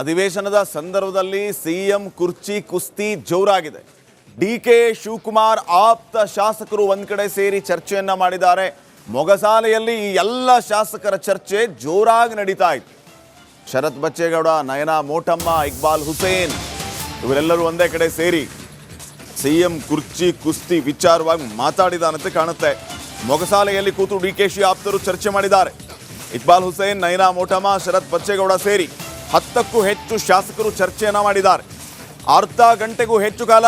ಅಧಿವೇಶನದ ಸಂದರ್ಭದಲ್ಲಿ ಸಿಎಂ ಕುರ್ಚಿ ಕುಸ್ತಿ ಜೋರಾಗಿದೆ. ಡಿಕೆ ಶಿವಕುಮಾರ್ ಆಪ್ತ ಶಾಸಕರು ಒಂದ್ ಕಡೆ ಸೇರಿ ಚರ್ಚೆಯನ್ನ ಮಾಡಿದ್ದಾರೆ. ಮೊಗಸಾಲೆಯಲ್ಲಿ ಈ ಎಲ್ಲ ಶಾಸಕರ ಚರ್ಚೆ ಜೋರಾಗಿ ನಡೀತಾ ಇತ್ತು. ಶರತ್ ಬಚ್ಚೇಗೌಡ, ನಯನಾ ಮೋಟಮ್ಮ, ಇಕ್ಬಾಲ್ ಹುಸೇನ್ ಇವರೆಲ್ಲರೂ ಒಂದೇ ಕಡೆ ಸೇರಿ ಸಿಎಂ ಕುರ್ಚಿ ಕುಸ್ತಿ ವಿಚಾರವಾಗಿ ಮಾತಾಡಿದಾನಂತೆ ಕಾಣುತ್ತೆ. ಮೊಗಸಾಲೆಯಲ್ಲಿ ಕೂತು ಡಿಕೆಶಿ ಆಪ್ತರು ಚರ್ಚೆ ಮಾಡಿದ್ದಾರೆ. ಇಕ್ಬಾಲ್ ಹುಸೇನ್, ನಯನಾ ಮೋಟಮ್ಮ, ಶರತ್ ಬಚ್ಚೇಗೌಡ ಸೇರಿ 10ಕ್ಕೂ ಹೆಚ್ಚು ಶಾಸಕರು ಚರ್ಚೆಯನ್ನ ಮಾಡಿದ್ದಾರೆ. ಅರ್ಧ ಗಂಟೆಗೂ ಹೆಚ್ಚು ಕಾಲ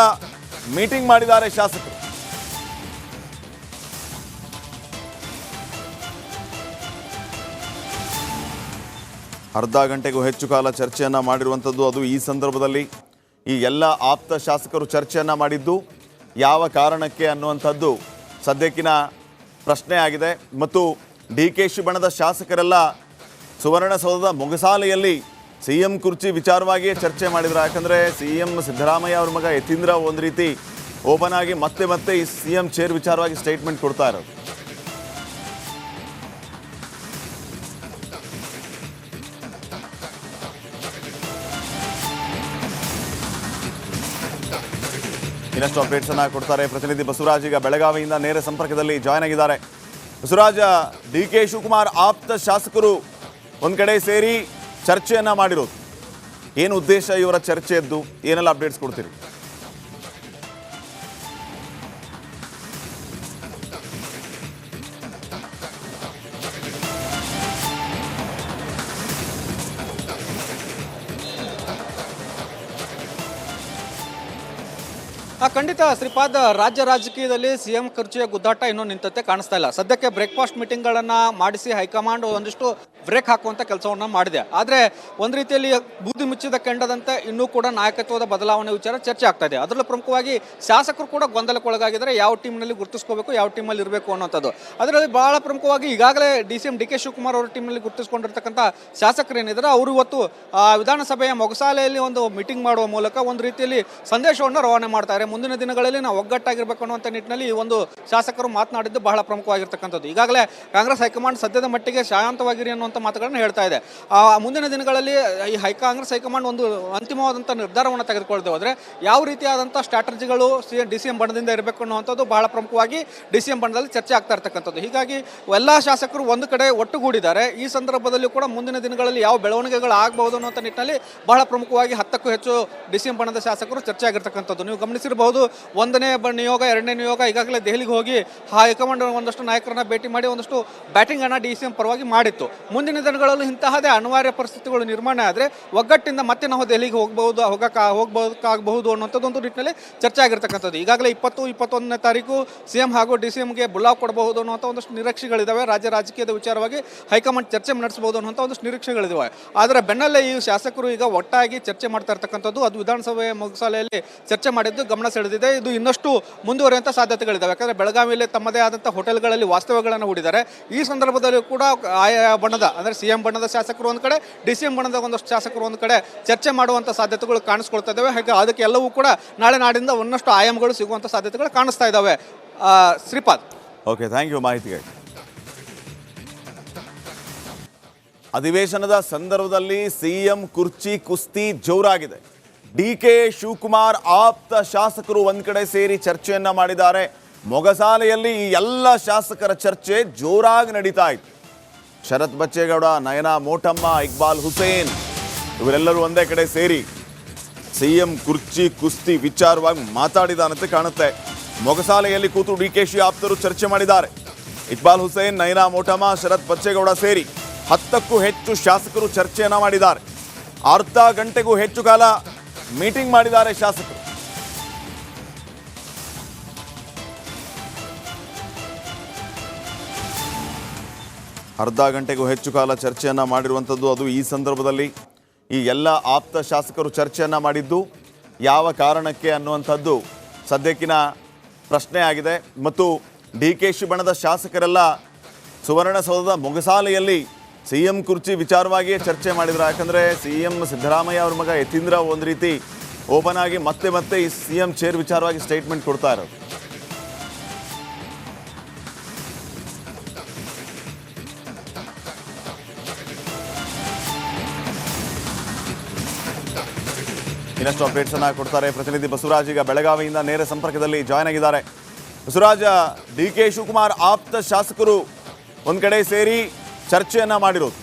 ಮೀಟಿಂಗ್ ಮಾಡಿದ್ದಾರೆ ಶಾಸಕರು. ಅರ್ಧ ಗಂಟೆಗೂ ಹೆಚ್ಚು ಕಾಲ ಚರ್ಚೆಯನ್ನ ಮಾಡಿರುವಂಥದ್ದು. ಅದು ಈ ಸಂದರ್ಭದಲ್ಲಿ ಈ ಎಲ್ಲ ಆಪ್ತ ಶಾಸಕರು ಚರ್ಚೆಯನ್ನ ಮಾಡಿದ್ದು ಯಾವ ಕಾರಣಕ್ಕೆ ಅನ್ನುವಂಥದ್ದು ಸದ್ಯಕ್ಕಿನ ಪ್ರಶ್ನೆ ಆಗಿದೆ. ಮತ್ತು ಡಿಕೆಶಿ ಬಣದ ಶಾಸಕರೆಲ್ಲ ಸುವರ್ಣಸೌಧದ ಮೊಗಸಾಲೆಯಲ್ಲಿ ಸಿಎಂ ಕುರ್ಚಿ ವಿಚಾರವಾಗಿಯೇ ಚರ್ಚೆ ಮಾಡಿದ್ರು. ಯಾಕಂದರೆ ಸಿಎಂ ಸಿದ್ದರಾಮಯ್ಯ ಅವ್ರ ಮಗ ಯತೀಂದ್ರ ಒಂದು ರೀತಿ ಓಪನ್ ಆಗಿ ಮತ್ತೆ ಈ ಸಿಎಂ ಚೇರ್ ವಿಚಾರವಾಗಿ ಸ್ಟೇಟ್ಮೆಂಟ್ ಕೊಡ್ತಾ ಇರೋದು. ಇನ್ನಷ್ಟು ಅಪ್ಡೇಟ್ಸ್ ಅನ್ನ ಕೊಡ್ತಾರೆ ಪ್ರತಿನಿಧಿ ಬಸವರಾಜ್. ಈಗ ಬೆಳಗಾವಿಯಿಂದ ನೇರ ಸಂಪರ್ಕದಲ್ಲಿ ಜಾಯ್ನ್ ಆಗಿದ್ದಾರೆ. ಬಸವರಾಜ, ಡಿಕೆ ಶಿವಕುಮಾರ್ ಆಪ್ತ ಶಾಸಕರು ಒಂದ್ ಕಡೆ ಸೇರಿ ಚರ್ಚೆಯನ್ನ ಮಾಡಿರೋದು, ಏನು ಉದ್ದೇಶ ಇವರ ಚರ್ಚೆಯದ್ದು, ಏನೆಲ್ಲ ಅಪ್ಡೇಟ್ಸ್ ಕೊಡ್ತೀರಿ? ಖಂಡಿತ ಶ್ರೀಪಾದ್, ರಾಜ್ಯ ರಾಜಕೀಯದಲ್ಲಿ ಸಿಎಂ ಕುರ್ಚಿಯ ಗುದ್ದಾಟ ಇನ್ನೂ ನಿಂತಂತೆ ಕಾಣಿಸ್ತಾ ಇಲ್ಲ. ಸದ್ಯಕ್ಕೆ ಬ್ರೇಕ್ಫಾಸ್ಟ್ ಮೀಟಿಂಗ್ಗಳನ್ನು ಮಾಡಿಸಿ ಹೈಕಮಾಂಡ್ ಒಂದಿಷ್ಟು ಬ್ರೇಕ್ ಹಾಕುವಂಥ ಕೆಲಸವನ್ನು ಮಾಡಿದೆ. ಆದರೆ ಒಂದು ರೀತಿಯಲ್ಲಿ ಬೂದಿ ಮುಚ್ಚಿದ ಕೆಂಡದಂತೆ ಇನ್ನೂ ಕೂಡ ನಾಯಕತ್ವದ ಬದಲಾವಣೆ ವಿಚಾರ ಚರ್ಚೆ ಆಗ್ತಾ ಇದೆ. ಅದರಲ್ಲೂ ಪ್ರಮುಖವಾಗಿ ಶಾಸಕರು ಕೂಡ ಗೊಂದಲಕ್ಕೊಳಗಾಗಿದ್ದಾರೆ. ಯಾವ ಟೀಮ್ನಲ್ಲಿ ಗುರುತಿಸ್ಕೋಬೇಕು, ಯಾವ ಟೀಮಲ್ಲಿ ಇರಬೇಕು ಅನ್ನೋಂಥದ್ದು. ಅದರಲ್ಲಿ ಬಹಳ ಪ್ರಮುಖವಾಗಿ ಈಗಾಗಲೇ ಸಿಎಂ ಡಿಕೆ ಶಿವಕುಮಾರ್ ಅವರ ಟೀಮ್ನಲ್ಲಿ ಗುರುತಿಸ್ಕೊಂಡಿರ್ತಕ್ಕಂಥ ಶಾಸಕರು ಏನಿದ್ದಾರೆ ಅವರು ಇವತ್ತು ವಿಧಾನಸಭೆಯ ಮೊಗಸಾಲೆಯಲ್ಲಿ ಒಂದು ಮೀಟಿಂಗ್ ಮಾಡುವ ಮೂಲಕ ಒಂದು ರೀತಿಯಲ್ಲಿ ಸಂದೇಶವನ್ನು ರವಾನೆ ಮಾಡ್ತಾರೆ. ಮುಂದಿನ ದಿನಗಳಲ್ಲಿ ನಾವು ಒಗ್ಗಟ್ಟಾಗಿರ್ಬೇಕು ಅನ್ನುವಂಥ ನಿಟ್ಟಿನಲ್ಲಿ ಈ ಒಂದು ಶಾಸಕರು ಮಾತನಾಡಿದ್ದು ಬಹಳ ಪ್ರಮುಖವಾಗಿರ್ತಕ್ಕಂಥದ್ದು. ಈಗಾಗಲೇ ಕಾಂಗ್ರೆಸ್ ಹೈಕಮಾಂಡ್ ಸದ್ಯದ ಮಟ್ಟಿಗೆ ಶಾಂತವಾಗಿರಿ ಅನ್ನುವಂಥ ಮಾತುಗಳನ್ನು ಹೇಳ್ತಾ ಇದೆ. ಮುಂದಿನ ದಿನಗಳಲ್ಲಿ ಈ ಕಾಂಗ್ರೆಸ್ ಹೈಕಮಾಂಡ್ ಒಂದು ಅಂತಿಮವಾದಂಥ ನಿರ್ಧಾರವನ್ನು ತೆಗೆದುಕೊಳ್ತೇವೆ ಹೋದರೆ ಯಾವ ರೀತಿಯಾದಂಥ ಸ್ಟ್ರಾಟಜಿಗಳು ಡಿಸಿಎಂ ಬಣದಿಂದ ಇರಬೇಕು ಅನ್ನುವಂಥದ್ದು ಬಹಳ ಪ್ರಮುಖವಾಗಿ ಡಿಸಿಎಂ ಬಣದಲ್ಲಿ ಚರ್ಚೆ ಆಗ್ತಾ ಇರ್ತಕ್ಕಂಥದ್ದು. ಹೀಗಾಗಿ ಎಲ್ಲ ಶಾಸಕರು ಒಂದು ಕಡೆ ಒಟ್ಟುಗೂಡಿದ್ದಾರೆ. ಈ ಸಂದರ್ಭದಲ್ಲಿ ಕೂಡ ಮುಂದಿನ ದಿನಗಳಲ್ಲಿ ಯಾವ ಬೆಳವಣಿಗೆಗಳು ಆಗಬಹುದು ಅನ್ನುವಂಥ ನಿಟ್ಟಿನಲ್ಲಿ ಬಹಳ ಪ್ರಮುಖವಾಗಿ 10ಕ್ಕೂ ಹೆಚ್ಚು ಡಿಸಿಎಂ ಬಣದ ಶಾಸಕರು ಚರ್ಚೆ ಆಗಿರ್ತಕ್ಕಂಥದ್ದು. ನೀವು ಗಮನಿಸಿರಬಹುದು, 1ನೇ ನಿಯೋಗ, 2ನೇ ನಿಯೋಗ ಈಗಾಗಲೇ ದೆಹಲಿಗೆ ಹೋಗಿ ಹೈಕಮಾಂಡ್ ಒಂದಷ್ಟು ನಾಯಕರನ್ನ ಭೇಟಿ ಮಾಡಿ ಒಂದಷ್ಟು ಬ್ಯಾಟಿಂಗ್ ಅನ್ನ ಡಿಸಿಎಂ ಪರವಾಗಿ ಮಾಡಿತ್ತು. ಮುಂದಿನ ದಿನಗಳಲ್ಲಿ ಇಂತಹದೇ ಅನಿವಾರ್ಯ ಪರಿಸ್ಥಿತಿಗಳು ನಿರ್ಮಾಣ ಆದರೆ ಒಗ್ಗಟ್ಟಿಂದ ಮತ್ತೆ ನಾವು ದೆಹಲಿಗೆ ಹೋಗಬಹುದಾಗಬಹುದು ಅನ್ನುವಂಥದ್ದು ಒಂದು ನಿಟ್ಟಿನಲ್ಲಿ ಚರ್ಚೆ ಆಗಿರ್ತಕ್ಕಂಥದ್ದು. ಈಗಾಗಲೇ 20-21ನೇ ತಾರೀಕು ಸಿಎಂ ಹಾಗೂ ಡಿಸಿಎಂಗೆ ಬುಲಾವ್ ಕೊಡಬಹುದು ಅನ್ನುವಂಥ ಒಂದಷ್ಟು ನಿರೀಕ್ಷೆಗಳಿದ್ದಾವೆ. ರಾಜ್ಯ ರಾಜಕೀಯದ ವಿಚಾರವಾಗಿ ಹೈಕಮಾಂಡ್ ಚರ್ಚೆ ನಡೆಸಬಹುದು ಅನ್ನುವಂಥ ಒಂದಷ್ಟು ನಿರೀಕ್ಷೆಗಳಿದ್ದಾವೆ. ಆದರೆ ಬೆನ್ನಲ್ಲೇ ಈ ಶಾಸಕರು ಈಗ ಒಟ್ಟಾಗಿ ಚರ್ಚೆ ಮಾಡ್ತಾ ಇರ್ತಕ್ಕಂಥದ್ದು, ಅದು ವಿಧಾನಸಭೆ ಮೊಗಸಾಲೆಯಲ್ಲಿ ಚರ್ಚೆ ಮಾಡಿದ್ದು ಗಮನ ಸೆಳೆದಿದೆ. ಇದು ಇನ್ನಷ್ಟು ಮುಂದುವರಿಯುವಂಥ ಸಾಧ್ಯತೆಗಳಿದ್ದಾವೆ. ಯಾಕಂದರೆ ಬೆಳಗಾವಿಯಲ್ಲಿ ತಮ್ಮದೇ ಆದಂಥ ಹೋಟೆಲ್ಗಳಲ್ಲಿ ವಾಸ್ತವ್ಯಗಳನ್ನು ಹೂಡಿದ್ದಾರೆ. ಈ ಸಂದರ್ಭದಲ್ಲಿ ಕೂಡ ಆಯಾ ಬಣದ ಅಂದರೆ ಸಿಎಂ ಬಣದ ಶಾಸಕರು ಒಂದು ಕಡೆ, ಡಿಸಿಎಂ ಬಣದ ಒಂದಷ್ಟು ಶಾಸಕರು ಒಂದು ಕಡೆ ಚರ್ಚೆ ಮಾಡುವಂಥ ಸಾಧ್ಯತೆಗಳು ಕಾಣಿಸ್ಕೊಳ್ತಾ ಇದ್ದಾವೆ. ಹಾಗೆ ಅದಕ್ಕೆ ಎಲ್ಲವೂ ಕೂಡ ನಾಳೆ ನಾಡಿಂದ ಒಂದಷ್ಟು ಆಯಾಮಗಳು ಸಿಗುವಂಥ ಸಾಧ್ಯತೆಗಳು ಕಾಣಿಸ್ತಾ ಇದ್ದಾವೆ. ಶ್ರೀಪಾದ್, ಓಕೆ, ಥ್ಯಾಂಕ್ ಯು ಮಾಹಿತಿಗೆ. ಅಧಿವೇಶನದ ಸಂದರ್ಭದಲ್ಲಿ ಸಿಎಂ ಕುರ್ಚಿ ಕುಸ್ತಿ ಜೋರಾಗಿದೆ. ಡಿಕೆ ಶಿವಕುಮಾರ್ ಆಪ್ತ ಶಾಸಕರು ಒಂದ್ ಕಡೆ ಸೇರಿ ಚರ್ಚೆಯನ್ನ ಮಾಡಿದ್ದಾರೆ. ಮೊಗಸಾಲೆಯಲ್ಲಿ ಈ ಎಲ್ಲ ಶಾಸಕರ ಚರ್ಚೆ ಜೋರಾಗಿ ನಡೀತಾ ಇತ್ತು. ಶರತ್ ಬಚ್ಚೇಗೌಡ, ನಯನಾ ಮೋಟಮ್ಮ, ಇಕ್ಬಾಲ್ ಹುಸೇನ್ ಇವರೆಲ್ಲರೂ ಒಂದೇ ಕಡೆ ಸೇರಿ ಸಿಎಂ ಕುರ್ಚಿ ಕುಸ್ತಿ ವಿಚಾರವಾಗಿ ಮಾತಾಡಿದಾನಂತೆ ಕಾಣುತ್ತೆ. ಮೊಗಸಾಲೆಯಲ್ಲಿ ಕೂತು ಡಿಕೆಶಿ ಆಪ್ತರು ಚರ್ಚೆ ಮಾಡಿದ್ದಾರೆ. ಇಕ್ಬಾಲ್ ಹುಸೇನ್, ನಯನಾ ಮೋಟಮ್ಮ, ಶರತ್ ಬಚ್ಚೇಗೌಡ ಸೇರಿ 10ಕ್ಕೂ ಹೆಚ್ಚು ಶಾಸಕರು ಚರ್ಚೆಯನ್ನ ಮಾಡಿದ್ದಾರೆ. ಅರ್ಧ ಗಂಟೆಗೂ ಹೆಚ್ಚು ಕಾಲ ಮೀಟಿಂಗ್ ಮಾಡಿದ್ದಾರೆ ಶಾಸಕರು. ಅರ್ಧ ಗಂಟೆಗೂ ಹೆಚ್ಚು ಕಾಲ ಚರ್ಚೆಯನ್ನ ಮಾಡಿರುವಂಥದ್ದು. ಅದು ಈ ಸಂದರ್ಭದಲ್ಲಿ ಈ ಎಲ್ಲ ಆಪ್ತ ಶಾಸಕರು ಚರ್ಚೆಯನ್ನ ಮಾಡಿದ್ದು ಯಾವ ಕಾರಣಕ್ಕೆ ಅನ್ನುವಂಥದ್ದು ಸದ್ಯಕ್ಕಿನ ಪ್ರಶ್ನೆ ಆಗಿದೆ. ಮತ್ತು ಡಿಕೆಶಿ ಬಣದ ಶಾಸಕರೆಲ್ಲ ಸುವರ್ಣಸೌಧದ ಮೊಗಸಾಲೆಯಲ್ಲಿ ಸಿಎಂ ಕುರ್ಚಿ ವಿಚಾರವಾಗಿಯೇ ಚರ್ಚೆ ಮಾಡಿದ್ರು. ಯಾಕಂದರೆ ಸಿಎಂ ಸಿದ್ದರಾಮಯ್ಯ ಅವ್ರ ಮಗ ಯತೀಂದ್ರ ಒಂದು ರೀತಿ ಓಪನ್ ಆಗಿ ಮತ್ತೆ ಈ ಸಿಎಂ ಚೇರ್ ವಿಚಾರವಾಗಿ ಸ್ಟೇಟ್ಮೆಂಟ್ ಕೊಡ್ತಾ ಇರೋದು. ಇನ್ನಷ್ಟು ಅಪ್ಡೇಟ್ಸ್ ಅನ್ನ ಕೊಡ್ತಾರೆ ಪ್ರತಿನಿಧಿ ಬಸವರಾಜ್. ಈಗ ಬೆಳಗಾವಿಯಿಂದ ನೇರ ಸಂಪರ್ಕದಲ್ಲಿ ಜಾಯ್ನ್ ಆಗಿದ್ದಾರೆ. ಬಸವರಾಜ, ಡಿ ಕೆ ಶಿವಕುಮಾರ್ ಆಪ್ತ ಶಾಸಕರು ಒಂದ್ ಕಡೆ ಸೇರಿ ಚರ್ಚೆಯನ್ನ ಮಾಡಿರೋದು,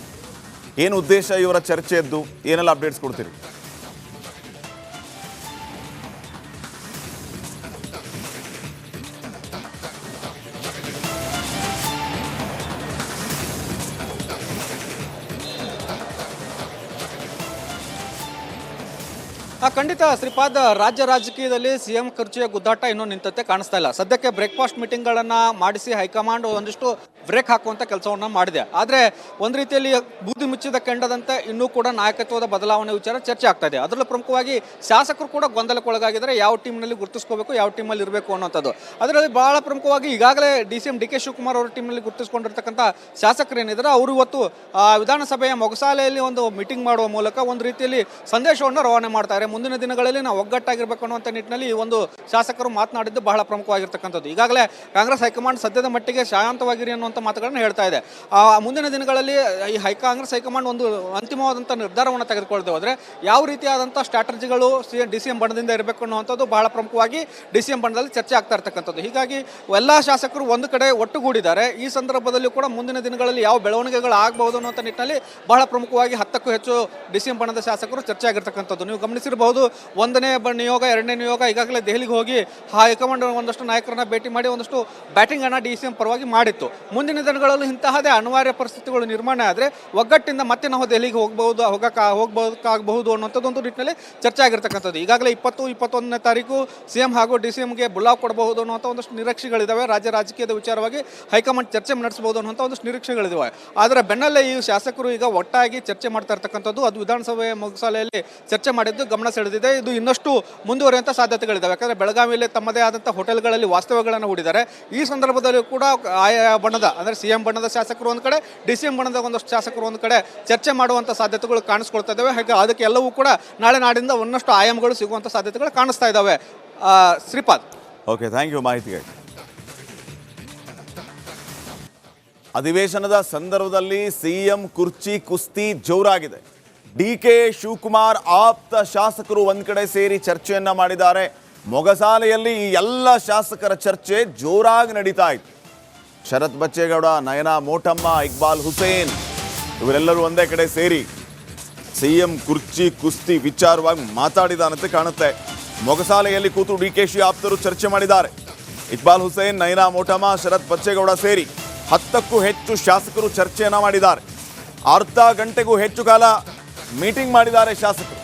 ಏನು ಉದ್ದೇಶ ಇವರ ಚರ್ಚೆಯದ್ದು, ಏನೆಲ್ಲ ಅಪ್ಡೇಟ್ಸ್ ಕೊಡ್ತೀರಿ? ಖಂಡಿತ ಶ್ರೀಪಾದ್, ರಾಜ್ಯ ರಾಜಕೀಯದಲ್ಲಿ ಸಿಎಂ ಖರ್ಚಿಯ ಗುದ್ದಾಟ ಇನ್ನೂ ನಿಂತಂತೆ ಕಾಣಿಸ್ತಾ ಇಲ್ಲ. ಸದ್ಯಕ್ಕೆ ಬ್ರೇಕ್ಫಾಸ್ಟ್ ಮೀಟಿಂಗ್ಗಳನ್ನು ಮಾಡಿಸಿ ಹೈಕಮಾಂಡ್ ಒಂದಿಷ್ಟು ಬ್ರೇಕ್ ಹಾಕುವಂಥ ಕೆಲಸವನ್ನು ಮಾಡಿದೆ. ಆದರೆ ಒಂದು ರೀತಿಯಲ್ಲಿ ಬೂದಿ ಮುಚ್ಚಿದ ಕೆಂಡದಂತೆ ಇನ್ನೂ ಕೂಡ ನಾಯಕತ್ವದ ಬದಲಾವಣೆ ವಿಚಾರ ಚರ್ಚೆ ಆಗ್ತಾ ಇದೆ. ಅದರಲ್ಲೂ ಪ್ರಮುಖವಾಗಿ ಶಾಸಕರು ಕೂಡ ಗೊಂದಲಕ್ಕೊಳಗಾಗಿದ್ದಾರೆ, ಯಾವ ಟೀಮ್ನಲ್ಲಿ ಗುರುತಿಸ್ಕೋಬೇಕು, ಯಾವ ಟೀಮಲ್ಲಿ ಇರಬೇಕು ಅನ್ನೋಂಥದ್ದು. ಅದರಲ್ಲಿ ಬಹಳ ಪ್ರಮುಖವಾಗಿ ಈಗಾಗಲೇ ಡಿ ಕೆ ಶಿವಕುಮಾರ್ ಅವರ ಟೀಮ್ನಲ್ಲಿ ಗುರುತಿಸ್ಕೊಂಡಿರ್ತಕ್ಕಂಥ ಶಾಸಕರು ಏನಿದ್ದಾರೆ ಅವರು ಇವತ್ತು ವಿಧಾನಸಭೆಯ ಮೊಗಸಾಲೆಯಲ್ಲಿ ಒಂದು ಮೀಟಿಂಗ್ ಮಾಡುವ ಮೂಲಕ ಒಂದು ರೀತಿಯಲ್ಲಿ ಸಂದೇಶವನ್ನು ರವಾನೆ ಮಾಡ್ತಾರೆ. ಮುಂದಿನ ದಿನಗಳಲ್ಲಿ ನಾವು ಒಗ್ಗಟ್ಟಾಗಿರ್ಬೇಕು ಅನ್ನುವಂಥ ನಿಟ್ಟಿನಲ್ಲಿ ಈ ಒಂದು ಶಾಸಕರು ಮಾತನಾಡಿದ್ದು ಬಹಳ ಪ್ರಮುಖವಾಗಿರ್ತಕ್ಕಂಥದ್ದು. ಈಗಾಗಲೇ ಕಾಂಗ್ರೆಸ್ ಹೈಕಮಾಂಡ್ ಸದ್ಯದ ಮಟ್ಟಿಗೆ ಶಾಂತವಾಗಿರಿ ಅನ್ನುವಂಥ ಮಾತುಗಳನ್ನು ಹೇಳ್ತಾ ಇದೆ. ಮುಂದಿನ ದಿನಗಳಲ್ಲಿ ಈ ಕಾಂಗ್ರೆಸ್ ಹೈಕಮಾಂಡ್ ಒಂದು ಅಂತಿಮವಾದಂಥ ನಿರ್ಧಾರವನ್ನು ತೆಗೆದುಕೊಳ್ತೇವೆ ಹೋದರೆ ಯಾವ ರೀತಿಯಾದಂಥ ಸ್ಟ್ರಾಟಜಿಗಳು ಡಿ.ಸಿ.ಎಂ ಬಣದಿಂದ ಇರಬೇಕು ಅನ್ನುವಂಥದ್ದು ಬಹಳ ಪ್ರಮುಖವಾಗಿ ಡಿ.ಸಿ.ಎಂ ಬಣದಲ್ಲಿ ಚರ್ಚೆ ಆಗ್ತಾ ಇರ್ತಕ್ಕಂಥದ್ದು. ಹೀಗಾಗಿ ಎಲ್ಲ ಶಾಸಕರು ಒಂದು ಕಡೆ ಒಟ್ಟುಗೂಡಿದ್ದಾರೆ. ಈ ಸಂದರ್ಭದಲ್ಲಿ ಕೂಡ ಮುಂದಿನ ದಿನಗಳಲ್ಲಿ ಯಾವ ಬೆಳವಣಿಗೆಗಳು ಆಗಬಹುದು ಅನ್ನುವಂಥ ನಿಟ್ಟಿನಲ್ಲಿ ಬಹಳ ಪ್ರಮುಖವಾಗಿ 10ಕ್ಕೂ ಹೆಚ್ಚು ಡಿ.ಸಿ.ಎಂ ಬಣದ ಶಾಸಕರು ಚರ್ಚೆ ಆಗಿರ್ತಕ್ಕಂಥದ್ದು. ನೀವು ಗಮನಿಸಿರಬಹುದು, 1ನೇ ನಿಯೋಗ 2ನೇ ನಿಯೋಗ ಈಗಾಗಲೇ ದೆಹಲಿಗೆ ಹೋಗಿ ಹೈಕಮಾಂಡ್ ಒಂದಷ್ಟು ನಾಯಕರನ್ನ ಭೇಟಿ ಮಾಡಿ ಒಂದಷ್ಟು ಬ್ಯಾಟಿಂಗ್ ಅನ್ನ ಡಿ.ಸಿ.ಎಂ ಪರವಾಗಿ ಮಾಡಿತ್ತು. ಮುಂದಿನ ದಿನಗಳಲ್ಲಿ ಇಂತಹದೇ ಅನಿವಾರ್ಯ ಪರಿಸ್ಥಿತಿಗಳು ನಿರ್ಮಾಣ ಆದರೆ ಒಗ್ಗಟ್ಟಿಂದ ಮತ್ತೆ ನಾವು ದೆಹಲಿಗೆ ಹೋಗಬಹುದಾಗಬಹುದು ಅನ್ನೋಂಥದ್ದು ಒಂದು ನಿಟ್ಟಿನಲ್ಲಿ ಚರ್ಚೆ ಆಗಿರ್ತಕ್ಕಂಥದ್ದು. ಈಗಾಗಲೇ 20-21ನೇ ತಾರೀಕು ಸಿಎಂ ಹಾಗೂ ಡಿ.ಸಿ.ಎಂಗೆ ಬುಲಾವ್ ಕೊಡಬಹುದು ಅನ್ನುವಂಥ ಒಂದಷ್ಟು ನಿರೀಕ್ಷೆಗಳಿದ್ದಾವೆ. ರಾಜ್ಯ ರಾಜಕೀಯದ ವಿಚಾರವಾಗಿ ಹೈಕಮಾಂಡ್ ಚರ್ಚೆ ನಡೆಸಬಹುದು ಅನ್ನುವಂಥ ಒಂದಷ್ಟು ನಿರೀಕ್ಷೆಗಳಿದ್ದಾವೆ. ಆದರೆ ಬೆನ್ನಲ್ಲೇ ಈ ಶಾಸಕರು ಈಗ ಒಟ್ಟಾಗಿ ಚರ್ಚೆ ಮಾಡ್ತಾ ಇರ್ತಕ್ಕಂಥದ್ದು, ಅದು ವಿಧಾನಸಭೆ ಮೊಗಸಾಲೆಯಲ್ಲಿ ಚರ್ಚೆ ಮಾಡಿದ್ದು ಗಮನ ಸೆಳೆದಿದೆ. ಇದು ಇನ್ನಷ್ಟು ಮುಂದುವರಿಯುವಂಥ ಸಾಧ್ಯತೆಗಳಿದ್ದಾವೆ. ಯಾಕಂದರೆ ಬೆಳಗಾವಿಯಲ್ಲಿ ತಮ್ಮದೇ ಆದಂಥ ಹೋಟೆಲ್ಗಳಲ್ಲಿ ವಾಸ್ತವ್ಯಗಳನ್ನು ಹೂಡಿದ್ದಾರೆ. ಈ ಸಂದರ್ಭದಲ್ಲಿ ಕೂಡ ಆಯಾ ಬಣದ ಅಂದರೆ ಸಿಎಂ ಬಣದ ಶಾಸಕರು ಒಂದು ಕಡೆ, ಡಿ.ಸಿ.ಎಂ ಬಣದ ಒಂದಷ್ಟು ಶಾಸಕರು ಒಂದು ಕಡೆ ಚರ್ಚೆ ಮಾಡುವಂಥ ಸಾಧ್ಯತೆಗಳು ಕಾಣಿಸ್ಕೊಳ್ತಾ ಇದ್ದಾವೆ. ಹಾಗೆ ಅದಕ್ಕೆ ಎಲ್ಲವೂ ಕೂಡ ನಾಳೆ ನಾಡಿಂದ ಒಂದಷ್ಟು ಆಯಾಮಗಳು ಸಿಗುವಂಥ ಸಾಧ್ಯತೆಗಳು ಕಾಣಿಸ್ತಾ ಇದ್ದಾವೆ. ಶ್ರೀಪಾದ್, ಓಕೆ, ಥ್ಯಾಂಕ್ ಯು ಮಾಹಿತಿಗಾಗಿ. ಅಧಿವೇಶನದ ಸಂದರ್ಭದಲ್ಲಿ ಸಿಎಂ ಕುರ್ಚಿ ಕುಸ್ತಿ ಜೋರಾಗಿದೆ. ಡಿ ಕೆ ಶಿವಕುಮಾರ್ ಆಪ್ತ ಶಾಸಕರು ಒಂದ್ ಕಡೆ ಸೇರಿ ಚರ್ಚೆಯನ್ನ ಮಾಡಿದ್ದಾರೆ. ಮೊಗಸಾಲೆಯಲ್ಲಿ ಈ ಎಲ್ಲ ಶಾಸಕರ ಚರ್ಚೆ ಜೋರಾಗಿ ನಡೀತಾ ಇತ್ತು. ಶರತ್ ಬಚ್ಚೇಗೌಡ, ನಯನಾ ಮೋಟಮ್ಮ, ಇಕ್ಬಾಲ್ ಹುಸೇನ್ ಇವರೆಲ್ಲರೂ ಒಂದೇ ಕಡೆ ಸೇರಿ ಸಿಎಂ ಕುರ್ಚಿ ಕುಸ್ತಿ ವಿಚಾರವಾಗಿ ಮಾತಾಡಿದಾನಂತೆ ಕಾಣುತ್ತೆ. ಮೊಗಸಾಲೆಯಲ್ಲಿ ಕೂತು ಡಿ ಕೆ ಶಿ ಆಪ್ತರು ಚರ್ಚೆ ಮಾಡಿದ್ದಾರೆ. ಇಕ್ಬಾಲ್ ಹುಸೇನ್, ನಯನಾ ಮೋಟಮ್ಮ, ಶರತ್ ಬಚ್ಚೇಗೌಡ ಸೇರಿ 10ಕ್ಕೂ ಹೆಚ್ಚು ಶಾಸಕರು ಚರ್ಚೆಯನ್ನ ಮಾಡಿದ್ದಾರೆ. ಅರ್ಧ ಗಂಟೆಗೂ ಹೆಚ್ಚು ಕಾಲ ಮೀಟಿಂಗ್ ಮಾಡಿದ್ದಾರೆ ಶಾಸಕರು.